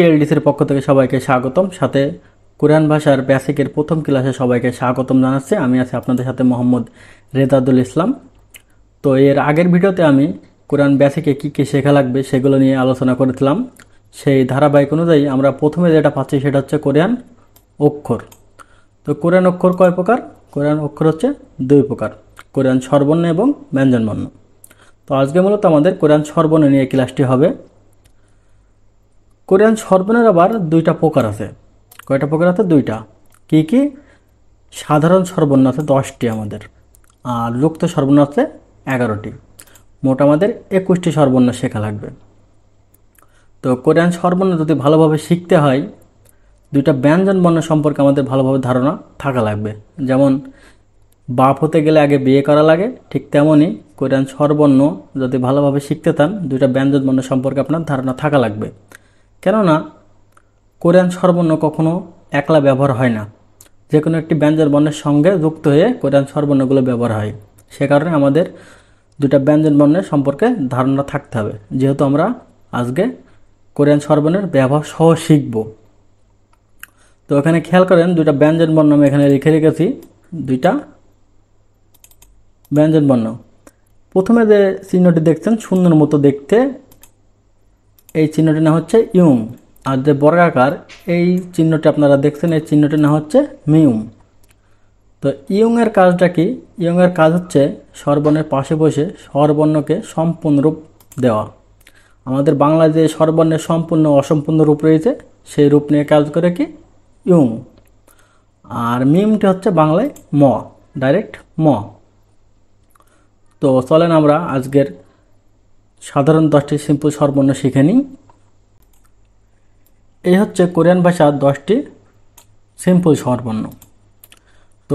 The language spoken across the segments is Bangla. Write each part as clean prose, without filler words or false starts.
টিএলডিসির পক্ষ থেকে সবাইকে স্বাগতম। সাথে কোরআন ভাষার বেসিকের প্রথম ক্লাসে সবাইকে স্বাগতম জানাচ্ছি। আমি আছি আপনাদের সাথে মোহাম্মদ রেজাদুল ইসলাম। তো এর আগের ভিডিওতে আমি কোরআন বেসিকে কী কী শেখা লাগবে সেগুলো নিয়ে আলোচনা করেছিলাম। সেই ধারাবাহিক অনুযায়ী আমরা প্রথমে যেটা পাচ্ছি সেটা হচ্ছে কোরআন অক্ষর। তো কোরআন অক্ষর কয় প্রকার? কোরআন অক্ষর হচ্ছে দুই প্রকার, কোরআন স্বরবর্ণ এবং ব্যঞ্জনবর্ণ। তো আজকে মূলত আমাদের কোরআন স্বরবর্ণ নিয়ে ক্লাসটি হবে। কোরআন স্বরবর্ণের আবার দুইটা প্রকার আছে। কয়টা প্রকার আছে? দুইটা। কি কি? সাধারণ স্বরবর্ণ আছে 10টি আমাদের, আর যুক্ত স্বরবর্ণ আছে 11টি। মোট আমাদের 21টি স্বরবর্ণ শেখা লাগবে। তো কোরআন স্বরবর্ণ যদি ভালোভাবে শিখতে হয়, দুইটা ব্যঞ্জন বর্ণ সম্পর্কে আমাদের ভালোভাবে ধারণা থাকা লাগবে। যেমন বাপ হতে গেলে আগে বিয়ে করা লাগে, ঠিক তেমনই কোরআন স্বরবর্ণ যদি ভালোভাবে শিখতে চান, দুইটা ব্যঞ্জন বর্ণ সম্পর্কে আপনার ধারণা থাকা লাগবে। কেননা কোরআন স্বরবর্ণ কখনো একলা ব্যবহার হয় না, যে কোনো একটি ব্যঞ্জন বর্ণের সঙ্গে যুক্ত হয়ে কোরআন স্বরবর্ণগুলো ব্যবহার হয়। সে কারণে আমাদের দুটা ব্যঞ্জন বর্ণের সম্পর্কে ধারণা থাকতে হবে, যেহেতু আমরা আজকে কোরআন স্বরবর্ণের ব্যবহার সহ শিখব। তো এখানে খেয়াল করেন, দুইটা ব্যঞ্জন বর্ণ আমি এখানে লিখে রেখেছি, দুইটা ব্যঞ্জন বর্ণ। প্রথমে যে চিহ্নটি দেখছেন সুন্দর মতো দেখতে, এই চিহ্নটির নাম হচ্ছে ইউং। আর যে বর্গাকার এই চিহ্নটি আপনারা দেখছেন, এই চিহ্নটির নাম হচ্ছে মিউম। তো ইয়ংয়ের কাজটা কি? ইয়ংয়ের কাজ হচ্ছে স্বরবর্ণের পাশে বসে স্বরবর্ণকে সম্পূর্ণ রূপ দেওয়া। আমাদের বাংলায় যে স্বরবর্ণের সম্পূর্ণ অসম্পূর্ণ রূপ রয়েছে, সেই রূপ নিয়ে কাজ করে কি? ইয়ং। আর মিমটি হচ্ছে বাংলায় ম, ডাইরেক্ট ম। তো চলেন আমরা আজকের সাধারণ 10টি সিম্পল স্বরবর্ণ শিখে নিই। এই হচ্ছে কোরিয়ান ভাষার 10টি সিম্পল স্বরবর্ণ। তো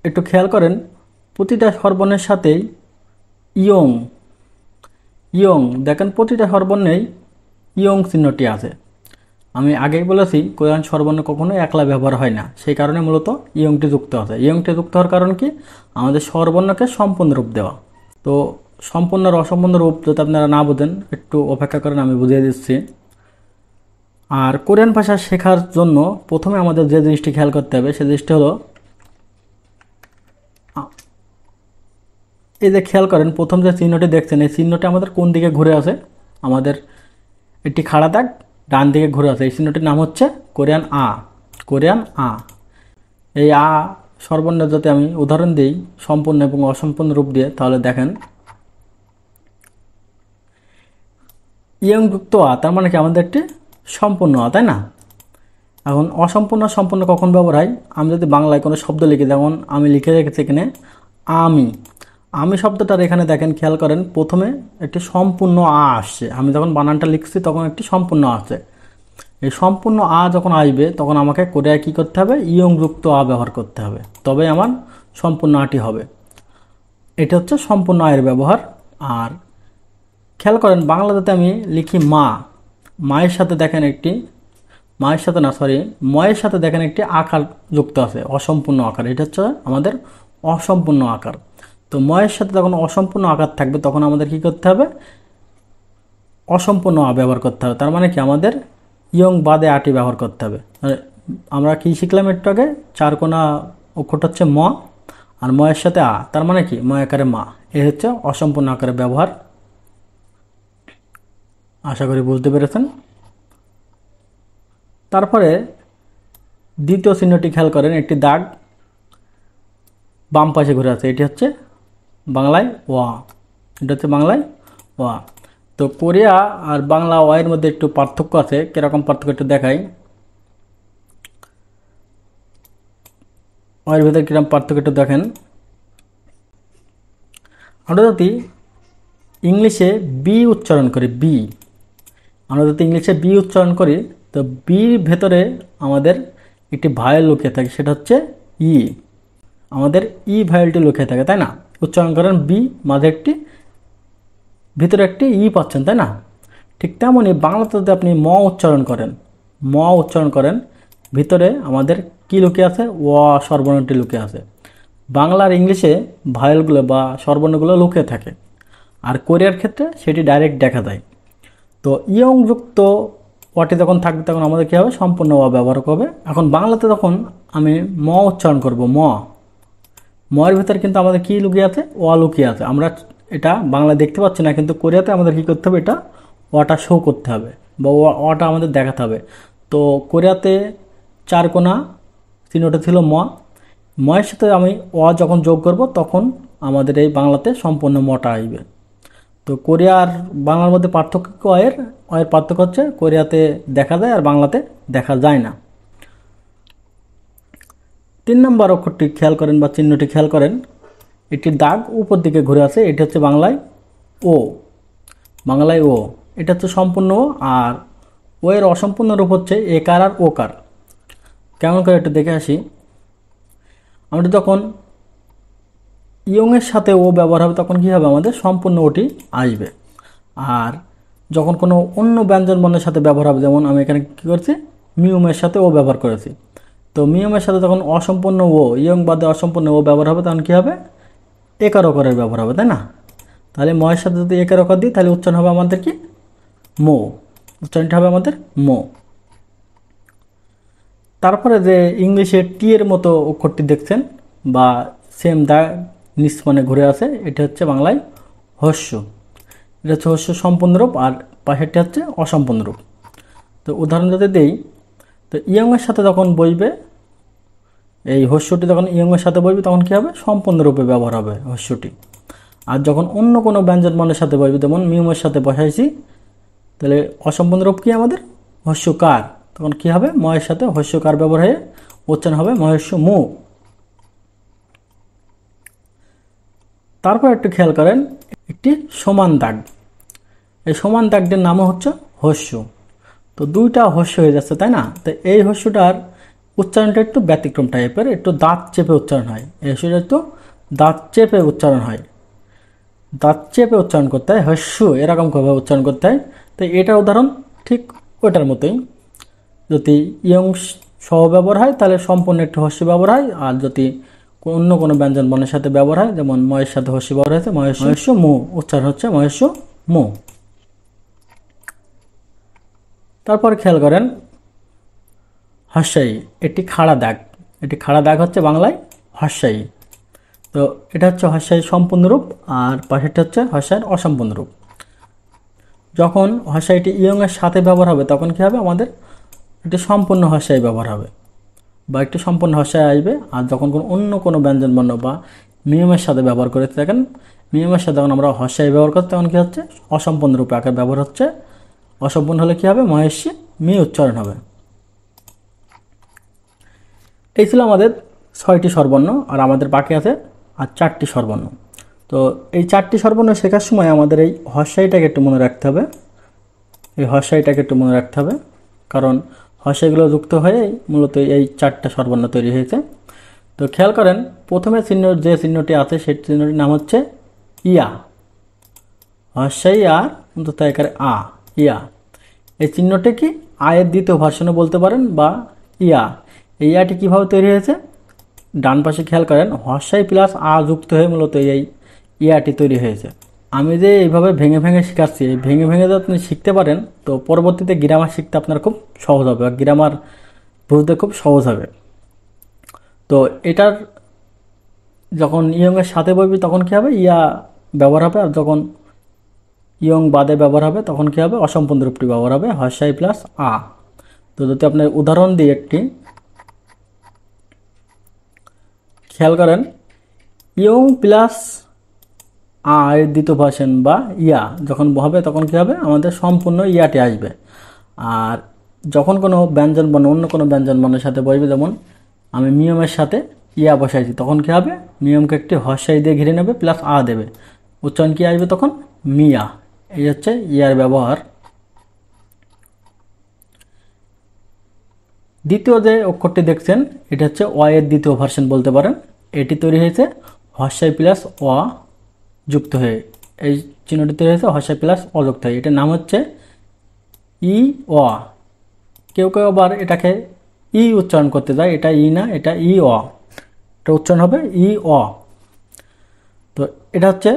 একটু খেয়াল করেন, প্রতিটা স্বরবর্ণের সাথেই ইয়ং ইয়ং দেখেন, প্রতিটা স্বরবর্ণেই ইয়ং চিহ্নটি আছে। আমি আগেই বলেছি কোরিয়ান স্বরবর্ণ কখনো একলা ব্যবহার হয় না, সেই কারণে মূলত ইয়ংটি যুক্ত আছে। ইয়ংটি যুক্ত হওয়ার কারণ কি? আমাদের স্বরবর্ণকে সম্পূর্ণ রূপ দেওয়া। তো সম্পূর্ণ আর অসম্পূর্ণ রূপ যদি আপনারা না বোঝেন, একটু অপেক্ষা করেন, আমি বুঝিয়ে দিচ্ছি। আর কোরিয়ান ভাষা শেখার জন্য প্রথমে আমাদের যে জিনিসটি খেয়াল করতে হবে, সে জিনিসটি হলো, এই যে খেয়াল করেন প্রথম যে চিহ্নটি দেখছেন, এই চিহ্নটি আমাদের কোন দিকে ঘুরে আছে? আমাদের একটি খাড়া দাগ ডান দিকে ঘুরে আছে। এই চিহ্নটির নাম হচ্ছে কোরিয়ান আ। কোরিয়ান আ। এই আ স্বরবর্ণের যদি আমি উদাহরণ দিই সম্পূর্ণ এবং অসম্পূর্ণ রূপ দিয়ে, তাহলে দেখেন ইয়ং যুক্ত আ, তার মানে কি আমাদের একটি সম্পূর্ণ আ, তাই না? এখন অসম্পূর্ণ সম্পূর্ণ কখন ব্যবহার হয়? আমি যদি বাংলায় কোনো শব্দ লিখি, যেমন আমি লিখে রেখেছি এখানে আমি। আমি শব্দটার এখানে দেখেন, খেয়াল করেন, প্রথমে একটি সম্পূর্ণ আ আসছে। আমি যখন বানানটা লিখছি তখন একটি সম্পূর্ণ আসছে। এই সম্পূর্ণ আ যখন আসবে, তখন আমাকে কোরিয়ায় কী করতে হবে? ইয়ং যুক্ত আ ব্যবহার করতে হবে, তবে আমার সম্পূর্ণ আটি হবে। এটা হচ্ছে সম্পূর্ণ আয়ের ব্যবহার। আর খেয়াল করেন, বাংলাতে আমি লিখি মা, মায়ের সাথে দেখেন একটি, মায়ের সাথে না, সরি, ময়ের সাথে দেখেন একটি আকার যুক্ত আছে, অসম্পূর্ণ আকার। এটা হচ্ছে আমাদের অসম্পূর্ণ আকার। তো ময়ের সাথে যখন অসম্পূর্ণ আকার থাকবে, তখন আমাদের কি করতে হবে? অসম্পূর্ণ আ ব্যবহার করতে হবে। তার মানে কি আমাদের ইয়ং বাদে আটি ব্যবহার করতে হবে। আমরা কি শিখলাম একটু আগে? চারকোনা অক্ষরটা হচ্ছে ম, আর ময়ের সাথে আ, তার মানে কি ময় আকারে মা। এই হচ্ছে অসম্পূর্ণ আকারের ব্যবহার। আশা করি বুঝতে পেরেছেন। তারপরে দ্বিতীয় চিহ্নটি খেয়াল করেন, একটি দাগ বাম পাশে ঘুরে আছে, এটি হচ্ছে বাংলায় ওয়া। এটা হচ্ছে বাংলায় ওয়া। তো কোরিয়া আর বাংলা ওয়ের মধ্যে একটু পার্থক্য আছে। কীরকম পার্থক্য একটু দেখাই। ওয়ের ভিতরে কীরকম পার্থক্য একটু দেখেন। আমরা যদি ইংলিশে বি উচ্চারণ করি, বি, আমরা যদি ইংলিশে বি উচ্চারণ করি, তো বির ভেতরে আমাদের একটি ভায়েল লুকিয়ে থাকে, সেটা হচ্ছে ই। আমাদের ই ভায়েলটি লুকিয়ে থাকে, তাই না? উচ্চারণ করেন বি, মাঝে একটি, ভিতরে একটি ই পাচ্ছেন, তাই না? ঠিক তেমনই বাংলাতে যদি আপনি ম উচ্চারণ করেন, ম উচ্চারণ করেন, ভিতরে আমাদের কি লুকিয়ে আছে? ওয়া স্বরবর্ণটি লুকিয়ে আছে। বাংলার ইংলিশে ভায়েলগুলো বা স্বরবর্ণগুলো লুকিয়ে থাকে, আর কোরিয়ার ক্ষেত্রে সেটি ডাইরেক্ট দেখা যায়। তো ইয়ং যুক্ত অটি যখন থাকবে তখন আমাদের কী হবে, সম্পূর্ণ অ ব্যবহার হবে। এখন বাংলাতে তখন আমি ম উচ্চারণ করব, ময়ের ভিতরে কিন্তু আমাদের কী লুকিয়ে আছে, অ লুকিয়ে আছে। আমরা এটা বাংলা দেখতে পাচ্ছি না, কিন্তু কোরিয়াতে আমাদের কী করতে হবে, এটা অটা শো করতে হবে বা অটা আমাদের দেখাতে হবে। তো কোরিয়াতে 4 কোণা চিহ্নটা ছিল ময়ের সাথে আমি অ যখন যোগ করব তখন আমাদের এই বাংলাতে সম্পূর্ণ মটা আসবে। তো কোরিয়ার বাংলার মধ্যে পার্থক্য অয়ের পার্থক্য হচ্ছে কোরিয়াতে দেখা যায় আর বাংলাতে দেখা যায় না। 3 নম্বর অক্ষরটি খেয়াল করেন বা চিহ্নটি খেয়াল করেন, এটির দাগ উপর দিকে ঘুরে আছে, এটি হচ্ছে বাংলায় ও, এটা হচ্ছে সম্পূর্ণ ও। আর ও এর অসম্পূর্ণ রূপ হচ্ছে একার আর ওকার। কেমন করে একটু দেখে আসি। আমরা যখন ইয়ংয়ের সাথে ও ব্যবহার হবে তখন কী হবে, আমাদের সম্পূর্ণ ওটি আসবে। আর যখন কোনো অন্য ব্যঞ্জন বর্ণের সাথে ব্যবহার হবে, যেমন আমি এখানে কী করছি, মিউমের সাথে ও ব্যবহার করেছি, তো মিউমের সাথে যখন অসম্পূর্ণ ও, ইয়ং বাদে অসম্পূর্ণ ও ব্যবহার হবে তখন কী হবে, একার ওকারের ব্যবহার হবে, তাই না? তাহলে ময়ের সাথে যদি একার ওকার দিই তাহলে উচ্চারণ হবে আমাদের কি, মো, উচ্চারণটা হবে আমাদের মো। তারপরে যে ইংলিশে টি এর মতো অক্ষরটি দেখছেন বা সেম দা নিচ মানে ঘুরে আছে, এটা হচ্ছে বাংলায় হস্য। এটা হচ্ছে হস্য সম্পূর্ণ রূপ, আর পাশেরটি হচ্ছে অসম্পূর্ণ রূপ। তো উদাহরণ যদি দেই, তো ইয়ংয়ের সাথে যখন বসবে, এই হস্যটি যখন ইয়ংয়ের সাথে বসবে তখন কী হবে, সম্পূর্ণ রূপে ব্যবহার হবে হস্যটি। আর যখন অন্য কোনো ব্যঞ্জন বর্ণের সাথে বসবে, যেমন মিউমের সাথে বসাইছি, তাহলে অসম্পূর্ণ রূপ কি আমাদের, হস্যকার, তখন কী হবে, ময়ের সাথে হস্যকার ব্যবহার হয়ে উচ্চারণ হবে মহেশ্য মু। তারপর একটু খেয়াল করেন, একটি সমান দাগ, এই সমান দাগটির নামও হচ্ছে হস্য। তো দুইটা হস্য হয়ে যাচ্ছে, তাই না? তো এই হস্যটার উচ্চারণটা একটু ব্যতিক্রম টাইপের, একটু দাঁত চেপে উচ্চারণ হয়। এই হস্যটা একটু দাঁত চেপে উচ্চারণ হয়, দাঁত চেপে উচ্চারণ করতে হয়, হস্য এরকমভাবে উচ্চারণ করতে হয়। তো এটার উদাহরণ ঠিক ওইটার মতোই, যদি ইয়ং সহ ব্যবহার হয় তাহলে সম্পূর্ণ একটু হস্য ব্যবহার হয়, আর যদি অন্য কোনো ব্যঞ্জন বর্ণের সাথে ব্যবহার হয়, যেমন ময়ের সাথে হস্য ব্যবহার হয়েছে, মহেশ্য মু, উচ্চারণ হচ্ছে মহেশ্য মু। তারপর খেয়াল করেন হস্যাই, এটি খাড়া দাগ, এটি খাড়া দাগ হচ্ছে বাংলায় হস্যাই। তো এটা হচ্ছে হস্যাই সম্পূর্ণ রূপ, আর পাশেরটা হচ্ছে হস্যাইয়ের অসম্পূর্ণ রূপ। যখন হস্যাইটি ইয়ংয়ের সাথে ব্যবহার হবে তখন কী হবে, আমাদের একটি সম্পূর্ণ হস্যাই ব্যবহার হবে বা একটি সম্পূর্ণ হস্যাই আসবে। আর যখন অন্য কোনো ব্যঞ্জন বর্ণ বা মিয়মের সাথে ব্যবহার করে থাকেন, মিয়মের সাথে যখন আমরা হস্যাই ব্যবহার করতে তখন কী হচ্ছে, অসম্পূর্ণ রূপে আকার ব্যবহার হচ্ছে। অসম্পূর্ণ হলে কী হবে, মহেশ্বী মি উচ্চারণ হবে। এই ছিল আমাদের 6টি স্বরবর্ণ, আর আমাদের বাকি আছে আর 4টি স্বরবর্ণ। তো এই 4টি স্বরবর্ণ শেখার সময় আমাদের এই হস্যাইটাকে একটু মনে রাখতে হবে, কারণ হস্যাইগুলো যুক্ত হয়ে মূলত এই 4টা স্বরবর্ণ তৈরি হয়েছে। তো খেয়াল করেন, প্রথমে যে চিহ্নটি আছে সেই চিহ্নটির নাম হচ্ছে ইয়া, হস্যাই আর অন্তত একারে আ, ইয়া। এই চিহ্নটি কি আয়ের দ্বিতীয় ভার্সনও বলতে পারেন বা ইয়া। এই ইয়াটি কীভাবে তৈরি হয়েছে, ডান পাশে খেয়াল করেন, হস্যাই প্লাস আ যুক্ত হয়ে মূলত এই ইয়াটি তৈরি হয়েছে। আমি যে এইভাবে ভেঙে ভেঙে শেখাচ্ছি, এই ভেঙে ভেঙে যদি আপনি শিখতে পারেন তো পরবর্তীতে গ্রামার শিখতে আপনার খুব সহজ হবে বা গ্রামার বুঝতে খুব সহজ হবে। তো এটার যখন ইয়ংয়ের সাথে বলবি তখন কী হবে, ইয়া ব্যবহার হবে, আর যখন ইয়ং বাদে ব্যবহার হবে তখন কী হবে, অসম্পূর্ণ রূপটি ব্যবহার হবে, হস্যাই প্লাস আ। তো যদি আপনার উদাহরণ দিই একটি, খেয়াল করেন, ইয়ং প্লাস আ এর দ্বিতীয় ভার্সন বা ইয়া যখন হবে তখন কী হবে, আমাদের সম্পূর্ণ ইয়াটি আসবে। আর যখন কোনো ব্যঞ্জন বর্ণ অন্য কোনো ব্যঞ্জন বর্ণের সাথে বসবে, যেমন আমি মিয়মের সাথে ইয়া বসাইছি, তখন কী হবে, মিয়মকে একটি হস্যাই দিয়ে ঘিরে নেবে প্লাস আ দেবে, উচ্চারণ কী আসবে তখন, মিয়া। এই হচ্ছে ইয়ার ব্যবহার। দ্বিতীয় যে অক্ষরটি দেখছেন এটা হচ্ছে অ এর দ্বিতীয় ভার্সন বলতে পারেন। এটি তৈরি হয়েছে হস্যাই প্লাস অ যুক্ত হয়ে, এই চিহ্নটি তৈরি হয়েছে হস্যাই প্লাস অ যুক্ত হয়ে, এটার নাম হচ্ছে ই অ। কেউ কেউ আবার এটাকে ই উচ্চারণ করতে যায়, এটা ই না, এটা ই অ, এটা উচ্চারণ হবে ই অ। তো এটা হচ্ছে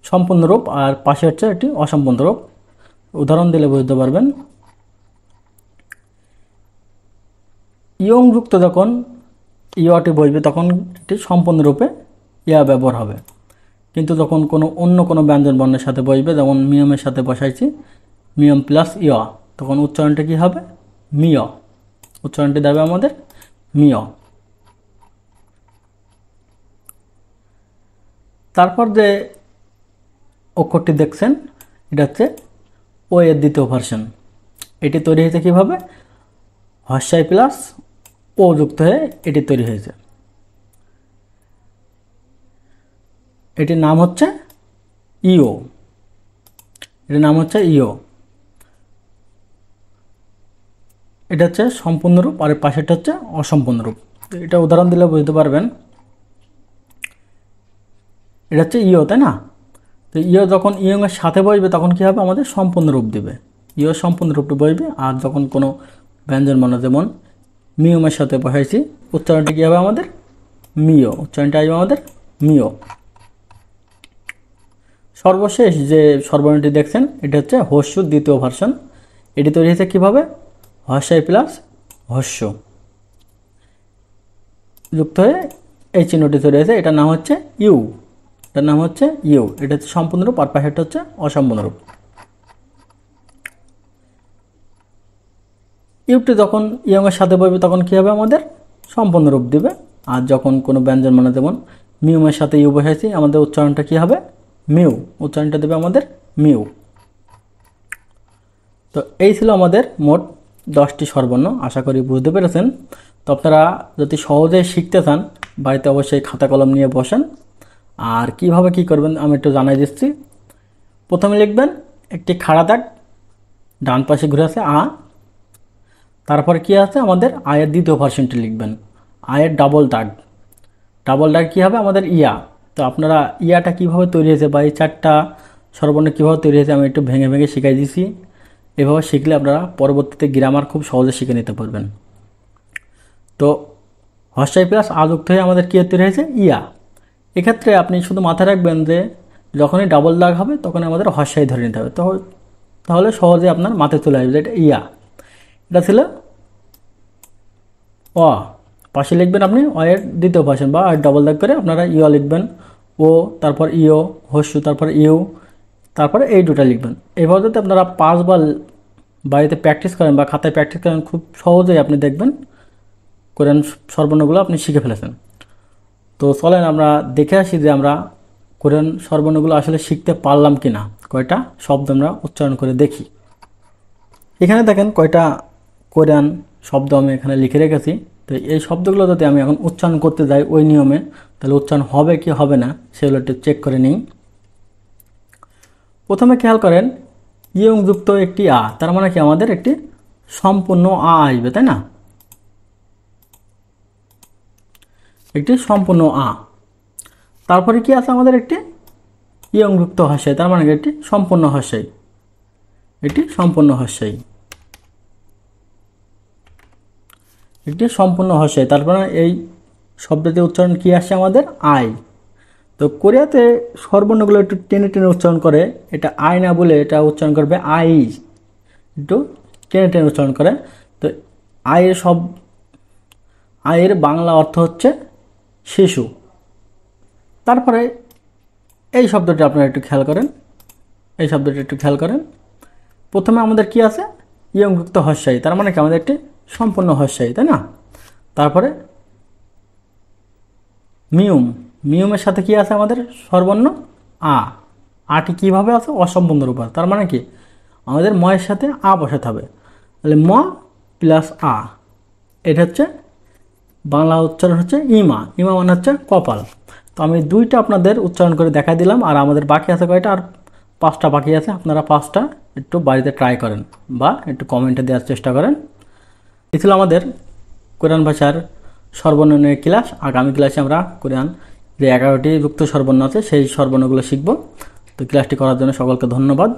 সম্পূর্ণ রূপ, আর পাশে হচ্ছে এটি অসম্পূর্ণ রূপ। উদাহরণ দিলে বুঝতে পারবেন, ইয়ং যুক্ত যখন ইয়টি বসবে তখন এটি সম্পূর্ণরূপে ইয়া ব্যবহার হবে, কিন্তু যখন অন্য কোনো ব্যঞ্জন বর্ণের সাথে বসবে, যেমন মিয়মের সাথে বসাইছি মিয়ম প্লাস ইয়, তখন উচ্চারণটা কী হবে? মিয়। উচ্চারণটি দেবে আমাদের মিয়। তারপর যে অক্ষরটি দেখছেন এটা হচ্ছে ও এর দ্বিতীয় ভার্সন। এটি তৈরি হয়েছে কীভাবে? হর্ষাই প্লাস ও যুক্ত হয়ে এটি তৈরি হয়েছে। এটির নাম হচ্ছে ইও। এটির নাম হচ্ছে ইও। এটা হচ্ছে সম্পূর্ণ রূপ, আর পাশেরটা হচ্ছে অসম্পূর্ণ রূপ। এটা উদাহরণ দিলে বুঝতে পারবেন। এটা হচ্ছে ইও, তাই না? তো ইও যখন ইয়ং এর সাথে বসবে তখন কী হবে? আমাদের সম্পূর্ণ রূপ দিবে। ইও সম্পূর্ণ রূপটা বসবে। আর যখন কোনো ব্যঞ্জন বর্ণ যেমন মিয়মের সাথে বসাইছি, উচ্চারণটি কী হবে আমাদের? মিও। উচ্চারণটা আসবে আমাদের মিও। সর্বশেষ যে স্বরবর্ণটি দেখছেন এটা হচ্ছে হস্যুর দ্বিতীয় ভার্সন। এটি তৈরি হয়েছে কীভাবে? হর্ষাই প্লাস হস্য যুক্ত হয়ে এই চিহ্নটি তৈরি হয়েছে। এটার নাম হচ্ছে ইউ। এটার নাম হচ্ছে ইউ। এটা হচ্ছে সম্পূর্ণ রূপ, আর পাশেরটা হচ্ছে অসম্পূর্ণ রূপ। ইউটি যখন ইয়ংয়ের সাথে বসবে তখন কী হবে? আমাদের সম্পূর্ণ রূপ দিবে। আর যখন কোনো ব্যঞ্জন মানে যেমন মিউমের সাথে ইউ বসাইছি, আমাদের উচ্চারণটা কী হবে? মিউ। উচ্চারণটা দেবে আমাদের মিউ। তো এই ছিল আমাদের মোট 10টি স্বরবর্ণ। আশা করি বুঝতে পেরেছেন। তো আপনারা যদি সহজে শিখতে চান বাড়িতে অবশ্যই খাতা কলম নিয়ে বসেন। আর কিভাবে কি করবেন আমি একটু জানাই দিচ্ছি। প্রথমে লিখবেন একটি খাড়া দাগ, ডান পাশে ঘুরে আছে আ। তারপরে কি আছে? আমাদের আয়ের দ্বিতীয় ভার্সনটি লিখবেন। আয়ের ডাবল দাগ। ডাবল দাগ কী হবে? আমাদের ইয়া। তো আপনারা ইয়াটা কিভাবে তৈরি হয়েছে বা এই 4টা স্বরবর্ণ কীভাবে তৈরি হয়েছে আমি একটু ভেঙে ভেঙে শিখাই দিছি। এভাবে শিখলে আপনারা পরবর্তীতে গ্রামার খুব সহজে শিখে নিতে পারবেন। তো হর্ষাই প্লাস আ যুক্ত হয়ে আমাদের কী তৈরি হয়েছে? ইয়া। এক্ষেত্রে আপনি শুধু মাথায় রাখবেন যে যখনই ডাবল দাগ হবে তখন আমাদের হর্ষাই ধরে নিতে হবে। তাহলে সহজে আপনার মাথায় চলে আসবে এটা ইয়া। এটা ছিল অ। পাশে লিখবেন আপনি অ এর দ্বিতীয় ভার্সন বা ডাবল দাগ করে আপনারা ইয় লিখবেন। ও, তারপর ইও, হস্যু, তারপর ইউ, তারপরে এই দুটা লিখবেন। এভাবে যদি আপনারা 5 বার বাড়িতে প্র্যাকটিস করেন বা খাতায় প্র্যাকটিস করেন, খুব সহজেই আপনি দেখবেন কোরআন স্বরবর্ণগুলো আপনি শিখে ফেলেছেন। তো চলেন আমরা দেখে আসি যে আমরা কোরআন স্বরবর্ণগুলো আসলে শিখতে পারলাম কি না। কয়টা শব্দ আমরা উচ্চারণ করে দেখি। এখানে দেখেন কয়টা কোরআন শব্দ আমি এখানে লিখে রেখেছি। তো এই শব্দগুলো যদি আমি এখন উচ্চারণ করতে যাই ওই নিয়মে, তাহলে উচ্চারণ হবে কি হবে না সেগুলো একটু চেক করে নিই। প্রথমে খেয়াল করেন ইয়ং যুক্ত একটি আ, তার মানে কি আমাদের একটি সম্পূর্ণ আ আসবে, তাই না? একটি সম্পূর্ণ আ। তারপরে কি আছে? আমাদের একটি ইয়ং যুক্ত হর্ষাই, তার মানে একটি সম্পূর্ণ হর্ষাই। এটি সম্পূর্ণ হর্ষাই, একটি সম্পূর্ণ হর্ষাই। তারপরে এই শব্দটির উচ্চারণ কি আসছে? আমাদের আই। তো কোরিয়াতে স্বরবর্ণগুলো একটু টেনে টেনে উচ্চারণ করে। এটা আই না বলে এটা উচ্চারণ করবে আই, একটু টেনে টেনে উচ্চারণ করে। তো আয়ের বাংলা অর্থ হচ্ছে শিশু। তারপরে এই শব্দটি আপনারা একটু খেয়াল করেন। এই শব্দটি একটু খেয়াল করেন। প্রথমে আমাদের কি আছে? ইয়ংযুক্ত হর্ষাই, তার মানে কি আমাদের একটি সম্পূর্ণ হর্ষাই, তাই না? তারপরে মিউমের সাথে কি আছে? আমাদের স্বরবর্ণ আ। আটি কিভাবে আছে? অসম্পূর্ণ রূপ। তার মানে কি আমাদের ময়ের সাথে আ বসাতে হবে। তাহলে ম প্লাস আ, এটা হচ্ছে বাংলা উচ্চারণ হচ্ছে ইমা। ইমা মানে হচ্ছে কপাল। তো আমি 2টা আপনাদের উচ্চারণ করে দেখাই দিলাম। আর আমাদের বাকি আছে কয়টা? আর 5টা বাকি আছে। আপনারা 5টা একটু বাড়িতে ট্রাই করেন বা একটু কমেন্টে দেওয়ার চেষ্টা করেন। এই ছিল আমাদের কোরআন ভাষার স্বরবর্ণ নিয়ে ক্লাস। আগামী ক্লাসে আমরা কোরআন যে 11টি যুক্ত স্বরবর্ণ আছে সেই স্বরবর্ণগুলো শিখব। তো ক্লাসটি করার জন্য সকলকে ধন্যবাদ।